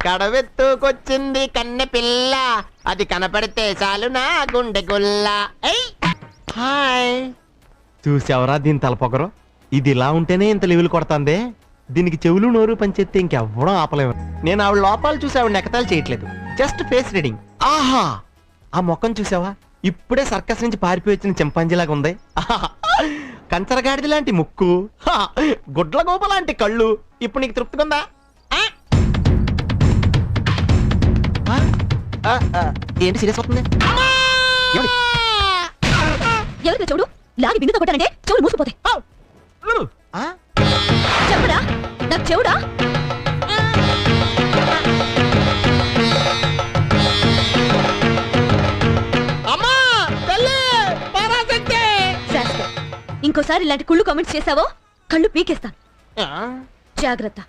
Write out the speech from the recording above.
కడవెత్తుకొచ్చింది కన్నె పిల్ల, అది కనపడితే చాలు నా గుండె గుల్ల. హాయ్, చూసావరా దీని తలపొగరు? ఇది ఇలా ఉంటేనే ఇంత లెవెల్ కొడతాందే. దీనికి చెవులు నోరు పనిచేస్తే ఇంకెవ్వడం ఆపలేము. నేను ఆవిడ లోపాలు చూసి ఆవిడ నెకతాలు చేయట్లేదు, జస్ట్ ఫేస్ రీడింగ్. ఆహా, ఆ మొక్కను చూసావా? ఇప్పుడే సర్కస్ నుంచి పారిపోయి వచ్చిన చింపాంజీలాగా ఉంది. కంచరగాడిది లాంటి ముక్కు, గుడ్ల గోప లాంటి కళ్ళు. ఇప్పుడు నీకు తృప్తిగా ఉందా? ఏంటి సీరియస్ అవుతుంది? ఎవరికి చూడు, లాగి బిందుతో కొట్టానంటే చెవులు మూసుకుపోతాయి. చెప్పరా నాకు చెవుడా? ఇంకోసారి ఇలాంటి కుళ్ళు కామెంట్స్ చేసావో కళ్ళు పీకేస్తాను. జాగ్రత్త.